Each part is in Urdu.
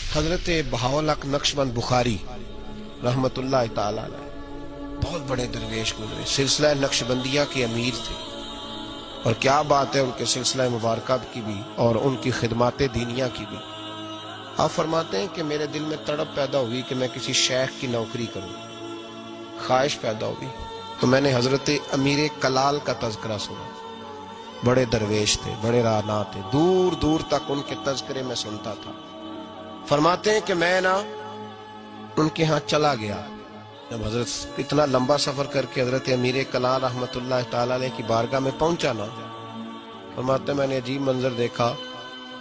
حضرت بہاؤالحق نقشبند بخاری رحمت اللہ تعالی علیہ بہت بڑے درویش گزرے، سلسلہ نقشبندیہ کے امیر تھے، اور کیا بات ہے ان کے سلسلہ مبارکہ کی بھی اور ان کی خدمات دینیہ کی بھی۔ آپ فرماتے ہیں کہ میرے دل میں تڑپ پیدا ہوئی کہ میں کسی شیخ کی نوکری کروں، خواہش پیدا ہوئی تو میں نے حضرت امیر کلال کا تذکرہ سنا۔ بڑے درویش تھے، بڑے راہنما تھے، دور دور تک ان کے تذکرے میں سنتا تھا۔ فرماتے ہیں کہ میں ان کے ہاں چلا گیا، جب حضرت اتنا لمبا سفر کر کے حضرت امیر کلال رحمت اللہ تعالی علیہ کی بارگاہ میں پہنچا نا، فرماتے ہیں میں نے عجیب منظر دیکھا۔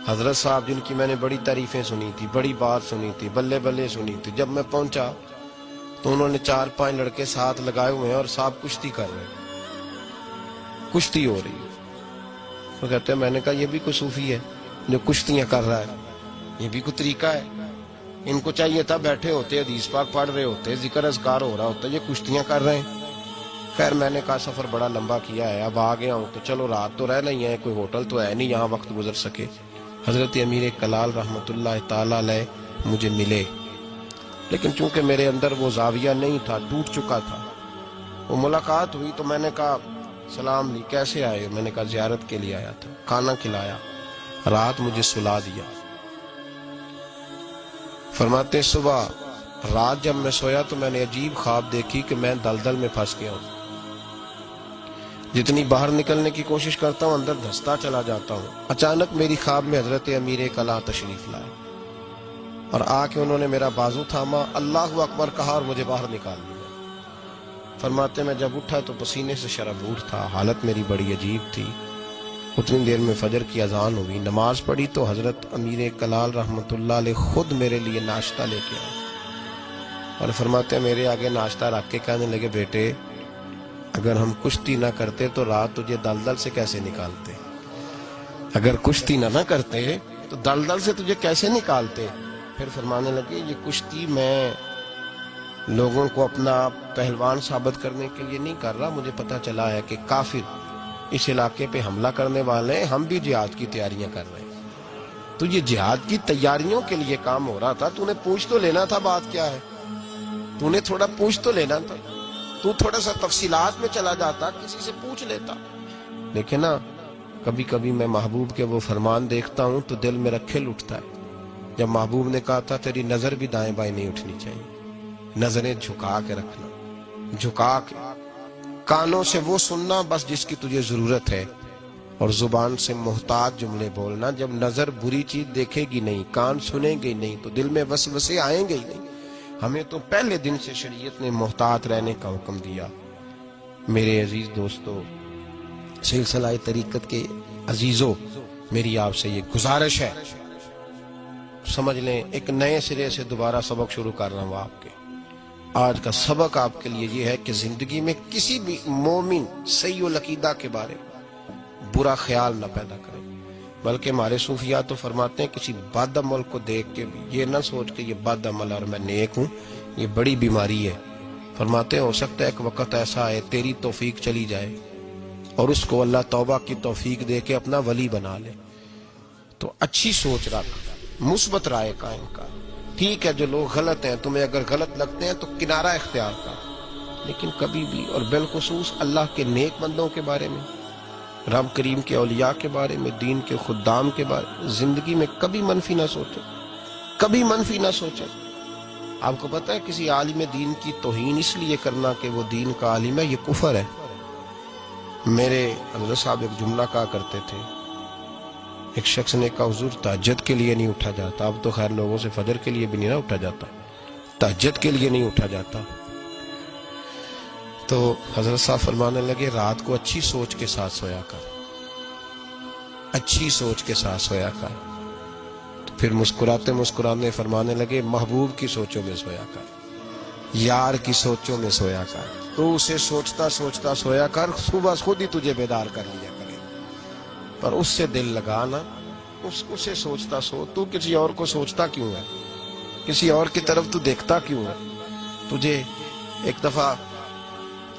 حضرت صاحب جن کی میں نے بڑی تعریفیں سنی تھی، بڑی بات سنی تھی، بلے بلے سنی تھی، جب میں پہنچا تو انہوں نے 4-5 لڑکے ساتھ لگائے ہوئے ہیں اور صاحب کشتی کر رہے ہیں، کشتی ہو رہی ہے۔ وہ کہتے ہیں میں نے کہا یہ بھی کوئی صوفی ہے جو کشتیاں کر رہا ہے، یہ بھی کوئی طریقہ ہے؟ ان کو چاہیے تھا بیٹھے ہوتے، حدیث پاک پڑھ رہے ہوتے، ذکر اذکار ہو رہا ہوتا، یہ کشتیاں کر رہے ہیں۔ خیر میں نے کہا سفر بڑا لمبا کیا ہے، اب آ گیا ہوں تو چلو رات تو رہ نہیں ہے، کوئی ہوٹل تو ہے نہیں یہاں وقت گزر سکے۔ حضرت امیر کلال رحمت اللہ تعالی علیہ مجھے ملے، لیکن چونکہ میرے اندر وہ زاویہ نہیں تھا، ٹوٹ چکا تھا۔ وہ ملاقات ہوئی تو میں نے کہا سلام لی، کیسے آئے؟ میں نے کہا زیارت کے لیے آیا تھا۔ کھانا کھلایا، رات مجھے سلا دیا۔ فرماتے صبح رات جب میں سویا تو میں نے عجیب خواب دیکھی کہ میں دلدل میں پھنس گیا ہوں، جتنی باہر نکلنے کی کوشش کرتا ہوں اندر دھستا چلا جاتا ہوں۔ اچانک میری خواب میں حضرت امیر کلال تشریف لائے اور آ کے انہوں نے میرا بازو تھاما، اللہ اکبر کہا اور مجھے باہر نکال دیا۔ فرماتے میں جب اٹھا تو پسینے سے شرابور تھا، حالت میری بڑی عجیب تھی۔ اتنی دیر میں فجر کی اذان ہوئی، نماز پڑھی تو حضرت امیر کلال رحمت اللہ علیہ خود میرے لیے ناشتہ لے کے آئے اور فرماتے ہیں میرے آگے ناشتہ رکھ کے کہنے لگے بیٹے اگر ہم کشتی نہ کرتے تو رات تجھے دلدل سے کیسے نکالتے؟ اگر کشتی نہ کرتے تو دلدل سے تجھے کیسے نکالتے؟ پھر فرمانے لگے یہ کشتی میں لوگوں کو اپنا پہلوان ثابت کرنے کے لیے نہیں کر رہا، مجھے پتہ چلا ہے کہ کافر اس علاقے پہ حملہ کرنے والے ہیں، ہم بھی جہاد کی تیاریاں کر رہے ہیں۔ تو یہ جہاد کی تیاریوں کے لیے کام ہو رہا تھا، تو نے پوچھ تو لینا تھا بات کیا ہے، تو نے تھوڑا پوچھ تو لینا تھا، تو تھوڑا سا تفصیلات میں چلا جاتا، کسی سے پوچھ لیتا۔ لیکن نا کبھی کبھی میں محبوب کے وہ فرمان دیکھتا ہوں تو دل میرا کھل اٹھتا ہے، جب محبوب نے کہا تھا تیری نظر بھی دائیں بائیں نہیں اٹھنی چاہیے، نظریں جھکا کے رکھنا، جھکا کے، کانوں سے وہ سننا بس جس کی تجھے ضرورت ہے، اور زبان سے محتاط جملے بولنا۔ جب نظر بری چیز دیکھے گی نہیں، کان سنیں گے نہیں تو دل میں وسوسے آئیں گے ہی نہیں۔ ہمیں تو پہلے دن سے شریعت نے محتاط رہنے کا حکم دیا۔ میرے عزیز دوستو، سلسلہ طریقت کے عزیزوں، میری آپ سے یہ گزارش ہے، سمجھ لیں ایک نئے سرے سے دوبارہ سبق شروع کر رہا ہوں آپ کے۔ آج کا سبق آپ کے لیے یہ ہے کہ زندگی میں کسی بھی مومن سیء العقیدہ کے بارے میں برا خیال نہ پیدا کریں، بلکہ ہمارے صوفیاء تو فرماتے ہیں کسی بد عمل کو دیکھ کے بھی یہ نہ سوچ کہ یہ بد عمل اور میں نیک ہوں، یہ بڑی بیماری ہے۔ فرماتے ہیں ہو سکتا ہے ایک وقت ایسا ہے تیری توفیق چلی جائے اور اس کو اللہ توبہ کی توفیق دے کے اپنا ولی بنا لے، تو اچھی سوچ رکھ، مثبت رائے قائم کر۔ ٹھیک ہے جو لوگ غلط ہیں تمہیں اگر غلط لگتے ہیں تو کنارہ اختیار کر، لیکن کبھی بھی اور بالخصوص اللہ کے نیک بندوں کے بارے میں، رب کریم کے اولیاء کے بارے میں، دین کے خدام کے بارے میں زندگی میں کبھی منفی نہ سوچے، کبھی منفی نہ سوچے۔ آپ کو پتہ ہے کسی عالم دین کی توہین اس لیے کرنا کہ وہ دین کا عالم ہے، یہ کفر ہے۔ میرے حضرت صاحب ایک جملہ کہا کرتے تھے، ایک شخص نے کہا حضور تہجد کے لیے نہیں اٹھا جاتا، اب تو خیر لوگوں سے فجر کے لیے بھی نہیں نہ اٹھا جاتا، تہجد کے لیے نہیں اٹھا جاتا۔ تو حضرت صاحب فرمانے لگے رات کو اچھی سوچ کے ساتھ سویا کر، اچھی سوچ کے ساتھ سویا کر۔ تو پھر مسکراتے مسکرانے فرمانے لگے محبوب کی سوچوں میں سویا کر، یار کی سوچوں میں سویا کر، تو اسے سوچتا سوچتا سویا کر، صبح خود ہی تجھے بیدار کر لیا کرے، پر اس سے دل لگانا، اسے سوچتا سو، تو کسی اور کو سوچتا کیوں ہے، کسی اور کی طرف تو دیکھتا کیوں ہے؟ تجھے ایک دفعہ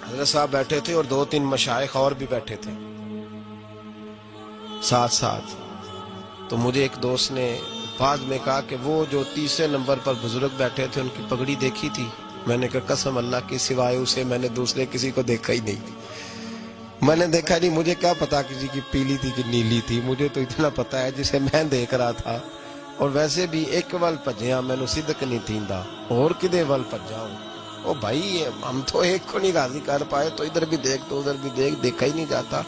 حضرت صاحب بیٹھے تھے اور 2-3 مشائخ اور بھی بیٹھے تھے ساتھ ساتھ، تو مجھے ایک دوست نے بعد میں کہا کہ وہ جو تیسرے نمبر پر بزرگ بیٹھے تھے ان کی پگڑی دیکھی تھی؟ میں نے کہا قسم اللہ کی سوائے اسے میں نے دوسرے کسی کو دیکھا ہی نہیں. میں نے دیکھا نہیں، مجھے کیا پتا کسی کی پیلی تھی کہ نیلی تھی، مجھے تو اتنا پتا ہے جسے میں دیکھ رہا تھا. اور ویسے بھی ایک ول پجیاں میں نے صدق نہیں تھیندا اور کدے ول پجاؤں. او بھائی ہم تو ایک کو نہیں راضی کر پائے تو ادھر بھی دیکھ تو ادھر بھی دیکھ، دیکھا ہی نہیں جاتا.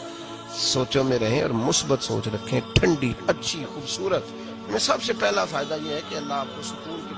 سوچوں میں رہیں اور مثبت سوچ رکھیں، ٹھنڈی اچھی خوبصورت. میں سب سے پہلا فائدہ یہ ہے کہ اللہ آپ کو سکون کی